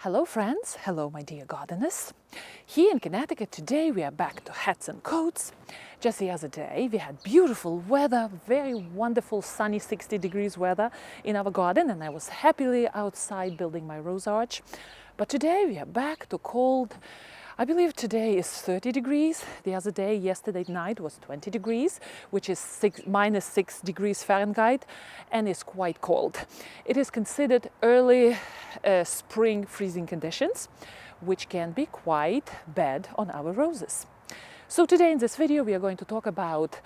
Hello friends, hello my dear gardeners. Here in Connecticut today we are back to hats and coats. Just the other day we had beautiful weather, very wonderful sunny 60 degrees weather in our garden, and I was happily outside building my rose arch. But today we are back to cold. I believe today is 30 degrees. The other day, yesterday night, was 20 degrees, which is minus 6 degrees Fahrenheit, and is quite cold. It is considered early spring freezing conditions, which can be quite bad on our roses. So today in this video we are going to talk about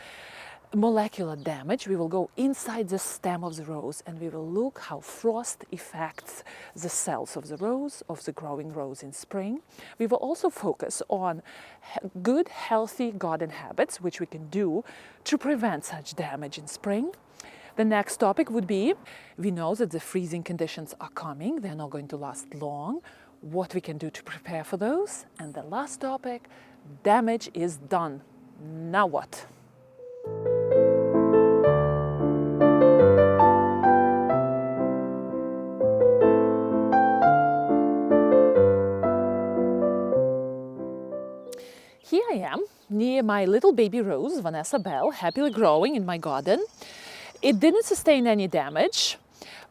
molecular damage. We will go inside the stem of the rose and we will look how frost affects the cells of the rose, of the growing rose in spring. We will also focus on good, healthy garden habits which we can do to prevent such damage in spring. The next topic would be, we know that the freezing conditions are coming, they're not going to last long, what we can do to prepare for those. And the last topic, damage is done. Now what? Here I am, near my little baby rose, Vanessa Bell, happily growing in my garden. It didn't sustain any damage,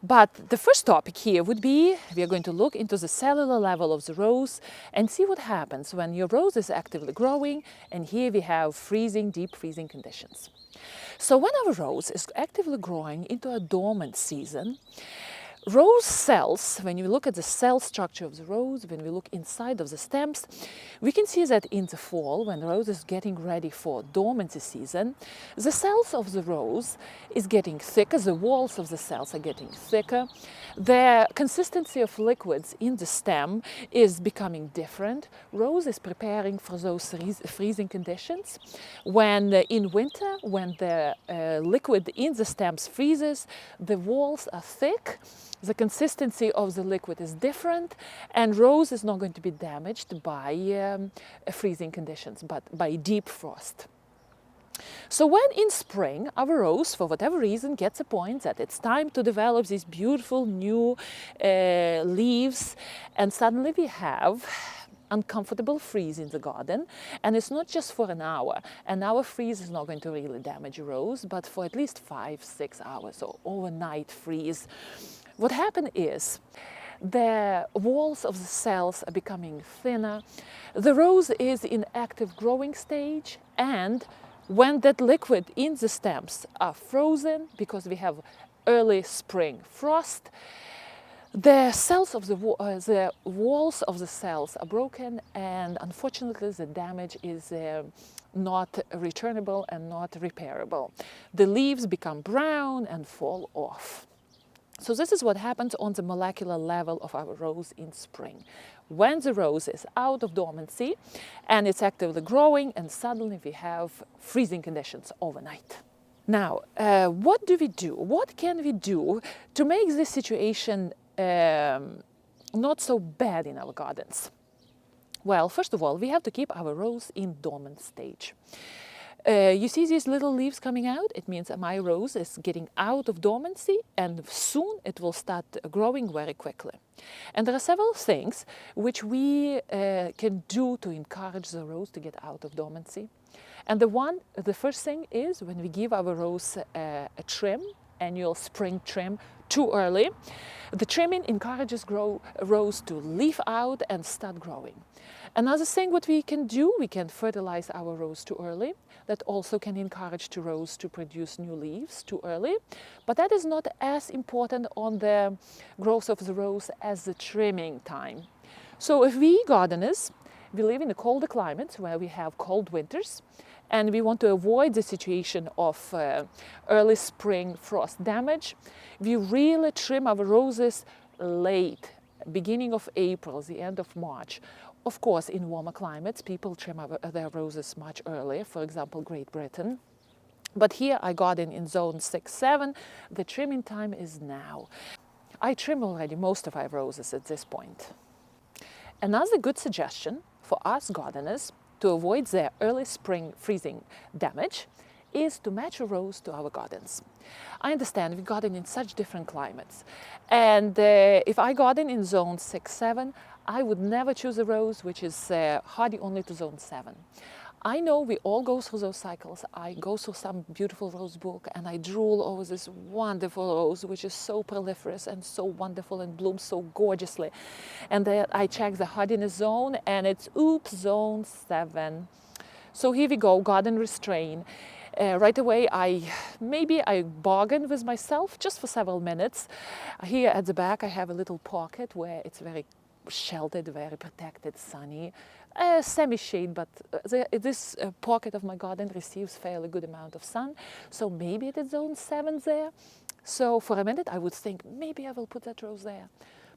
but the first topic here would be, we are going to look into the cellular level of the rose and see what happens when your rose is actively growing, and here we have freezing, deep freezing conditions. So when our rose is actively growing into a dormant season, rose cells, when you look at the cell structure of the rose, when we look inside of the stems, we can see that in the fall, when the rose is getting ready for dormancy season, the cells of the rose is getting thicker, the walls of the cells are getting thicker, the consistency of liquids in the stem is becoming different. Rose is preparing for those freezing conditions. When in winter, when the liquid in the stems freezes, the walls are thick, the consistency of the liquid is different, and rose is not going to be damaged by freezing conditions, but by deep frost. So when in spring our rose, for whatever reason, gets a point that it's time to develop these beautiful new leaves, and suddenly we have uncomfortable freeze in the garden, and it's not just for an hour. An hour freeze is not going to really damage a rose, but for at least 5-6 hours, or overnight freeze. What happens is the walls of the cells are becoming thinner, the rose is in active growing stage, and when that liquid in the stems are frozen, because we have early spring frost, the cells of the walls of the cells are broken, and unfortunately the damage is not returnable and not repairable. The leaves become brown and fall off. So this is what happens on the molecular level of our rose in spring. When the rose is out of dormancy and it's actively growing, and suddenly we have freezing conditions overnight. Now, what do we do? What can we do to make this situation not so bad in our gardens? Well, first of all, we have to keep our rose in dormant stage. You see these little leaves coming out? It means my rose is getting out of dormancy, and soon it will start growing very quickly. And there are several things which we can do to encourage the rose to get out of dormancy. And the first thing is, when we give our rose a trim, annual spring trim, too early, the trimming encourages rose to leaf out and start growing. Another thing what we can do, we can fertilize our rose too early. That also can encourage the rose to produce new leaves too early. But that is not as important on the growth of the rose as the trimming time. So if we gardeners, we live in a colder climate where we have cold winters, and we want to avoid the situation of early spring frost damage, we really trim our roses late, beginning of April, the end of March. Of course, in warmer climates, people trim their roses much earlier, for example, Great Britain. But here I garden in zone 6-7, the trimming time is now. I trim already most of our roses at this point. Another good suggestion for us gardeners to avoid their early spring freezing damage is to match a rose to our gardens. I understand we garden in such different climates, and if I garden in zone 6, 7, I would never choose a rose which is hardy only to zone 7. I know we all go through those cycles. I go through some beautiful rose book and I drool over this wonderful rose which is so proliferous and so wonderful and blooms so gorgeously. And then I check the hardiness zone and it's oops, zone 7. So here we go, garden restraint. Right away, I bargain with myself just for several minutes. Here at the back, I have a little pocket where it's very sheltered, very protected, sunny, semi-shade, but this pocket of my garden receives fairly good amount of sun. So maybe it is zone 7 there. So for a minute, I would think maybe I will put that rose there.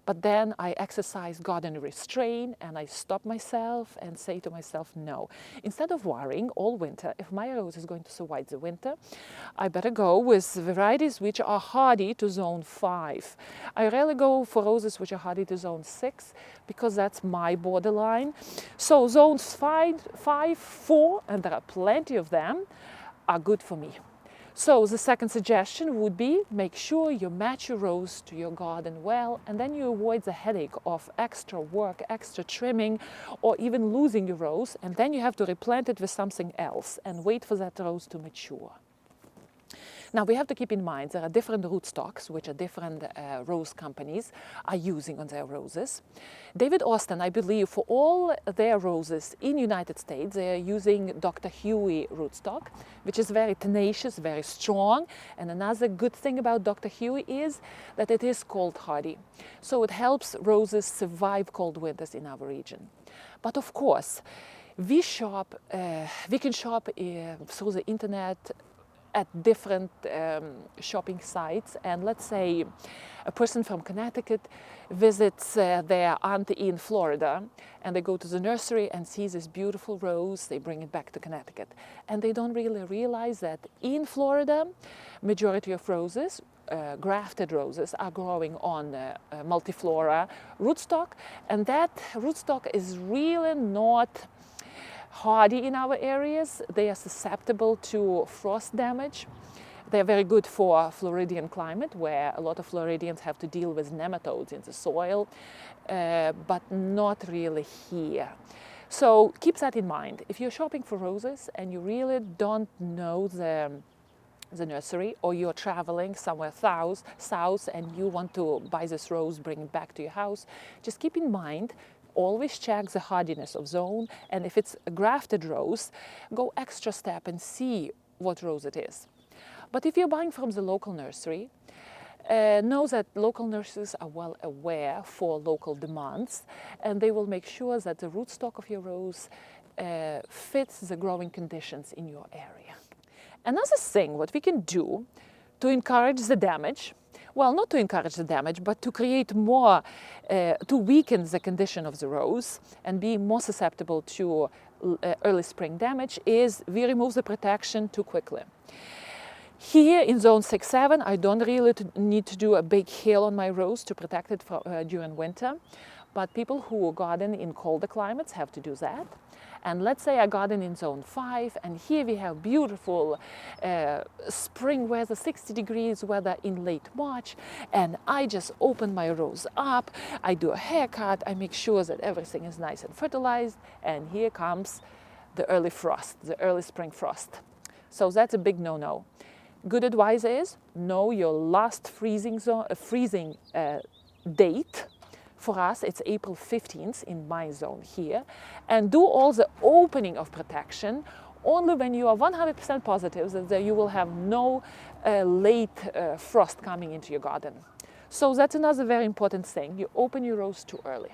But then I exercise garden restraint and I stop myself and say to myself, no. Instead of worrying all winter, if my rose is going to survive the winter, I better go with varieties which are hardy to zone 5. I rarely go for roses which are hardy to zone 6 because that's my borderline. So zones 5, 4, and there are plenty of them, are good for me. So the second suggestion would be make sure you match your rose to your garden well, and then you avoid the headache of extra work, extra trimming, or even losing your rose, and then you have to replant it with something else and wait for that rose to mature. Now we have to keep in mind there are different rootstocks which are different rose companies are using on their roses. David Austin, I believe, for all their roses in United States, they are using Dr. Huey rootstock, which is very tenacious, very strong. And another good thing about Dr. Huey is that it is cold hardy. So it helps roses survive cold winters in our region. But of course, we can shop through the internet at different shopping sites, and let's say a person from Connecticut visits their auntie in Florida, and they go to the nursery and see this beautiful rose, they bring it back to Connecticut, and they don't really realize that in Florida majority of roses, grafted roses, are growing on multiflora rootstock, and that rootstock is really not hardy in our areas. They are susceptible to frost damage. They are very good for Floridian climate, where a lot of Floridians have to deal with nematodes in the soil, but not really here. So keep that in mind. If you're shopping for roses and you really don't know the nursery, or you're traveling somewhere south and you want to buy this rose, bring it back to your house, just keep in mind, always check the hardiness of zone, and if it's a grafted rose, go extra step and see what rose it is. But if you're buying from the local nursery, know that local nurseries are well aware for local demands, and they will make sure that the rootstock of your rose fits the growing conditions in your area. Another thing what we can do to encourage the damage, well, not to encourage the damage, but to create more, to weaken the condition of the rose and be more susceptible to early spring damage, is we remove the protection too quickly. Here in zone 6, 7, I don't really need to do a big hill on my rose to protect it during winter, but people who garden in colder climates have to do that. And let's say I garden in zone 5, and here we have beautiful spring weather, 60 degrees weather in late March, and I just open my rose up, I do a haircut, I make sure that everything is nice and fertilized, and here comes the early frost, the early spring frost. So that's a big no-no. Good advice is know your last freezing date. For us, it's April 15th in my zone here, and do all the opening of protection only when you are 100% positive that you will have no late frost coming into your garden. So that's another very important thing. You open your rose too early.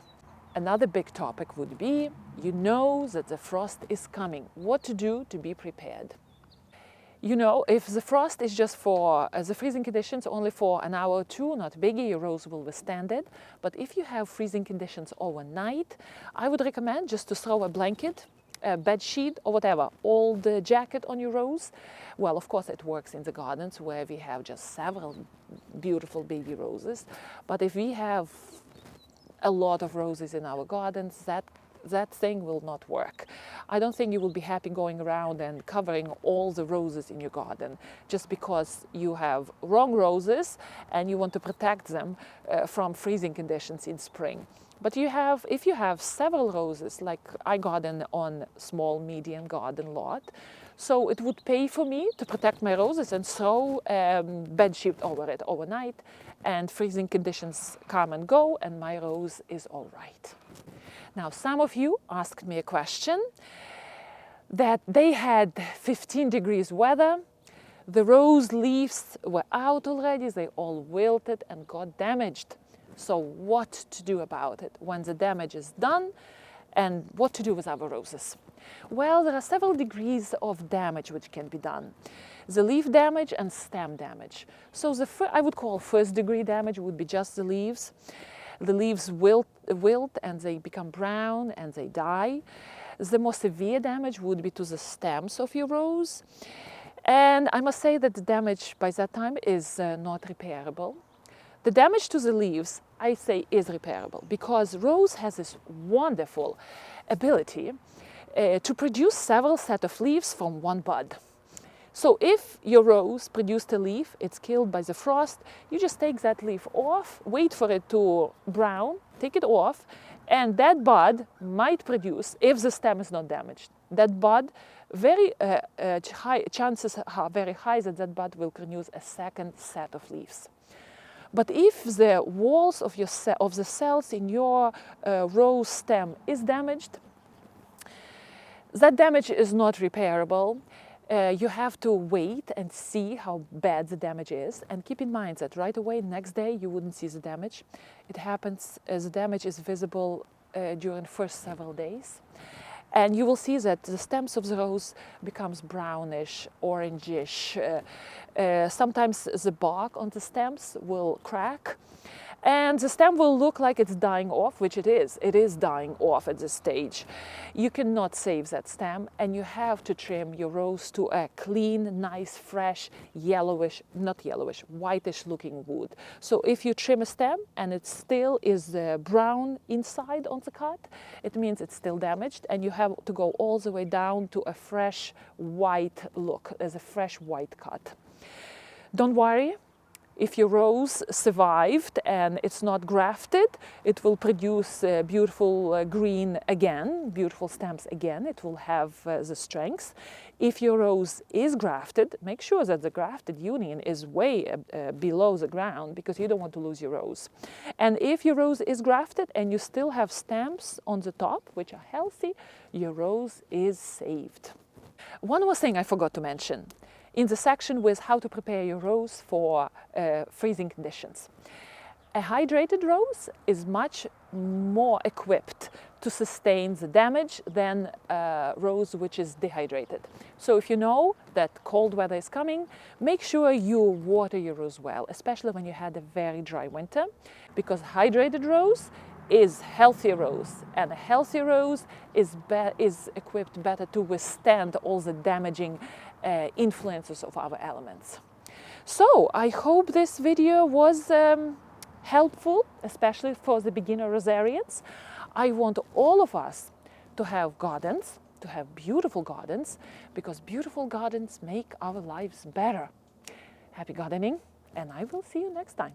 Another big topic would be, you know that the frost is coming. What to do to be prepared? You know, if the frost is just for the freezing conditions only for an hour or two, not biggie, your rose will withstand it. But if you have freezing conditions overnight, I would recommend just to throw a blanket, a bed sheet, or whatever, old jacket on your rose. Well, of course, it works in the gardens where we have just several beautiful baby roses. But if we have a lot of roses in our gardens, that that thing will not work. I don't think you will be happy going around and covering all the roses in your garden just because you have wrong roses and you want to protect them from freezing conditions in spring. But if you have several roses, like I garden on small medium garden lot, so it would pay for me to protect my roses and throw bed sheet over it overnight, and freezing conditions come and go, and my rose is all right. Now, some of you asked me a question that they had 15 degrees weather, the rose leaves were out already, they all wilted and got damaged. So what to do about it when the damage is done, and what to do with our roses? Well, there are several degrees of damage which can be done. The leaf damage and stem damage. So I would call first degree damage would be just the leaves. The leaves wilt and they become brown and they die. The more severe damage would be to the stems of your rose. And I must say that the damage by that time is not repairable. The damage to the leaves, I say, is repairable because rose has this wonderful ability to produce several sets of leaves from one bud. So if your rose produced a leaf, it's killed by the frost, you just take that leaf off, wait for it to brown, take it off, and that bud might produce, if the stem is not damaged, that bud, chances are very high that that bud will produce a second set of leaves. But if the walls of the cells in your rose stem is damaged, that damage is not repairable. You have to wait and see how bad the damage is, and keep in mind that right away, next day, you wouldn't see the damage. It happens as the damage is visible during the first several days. And you will see that the stems of the rose becomes brownish, orangish. Sometimes the bark on the stems will crack. And the stem will look like it's dying off, which it is. It is dying off at this stage. You cannot save that stem, and you have to trim your rose to a clean, nice, fresh, yellowish, not yellowish, whitish looking wood. So if you trim a stem and it still is brown inside on the cut, it means it's still damaged, and you have to go all the way down to a fresh white look, as a fresh white cut. Don't worry. If your rose survived and it's not grafted, it will produce beautiful green again, beautiful stems again. It will have the strength. If your rose is grafted, make sure that the grafted union is way below the ground, because you don't want to lose your rose. And if your rose is grafted and you still have stems on the top, which are healthy, your rose is saved. One more thing I forgot to mention. In the section with how to prepare your rose for freezing conditions. A hydrated rose is much more equipped to sustain the damage than a rose which is dehydrated. So if you know that cold weather is coming, make sure you water your rose well, especially when you had a very dry winter, because hydrated rose is healthy rose, and a healthy rose is equipped better to withstand all the damaging influences of our elements. So I hope this video was helpful, especially for the beginner rosarians. I want all of us to have gardens, to have beautiful gardens, because beautiful gardens make our lives better. Happy gardening, and I will see you next time.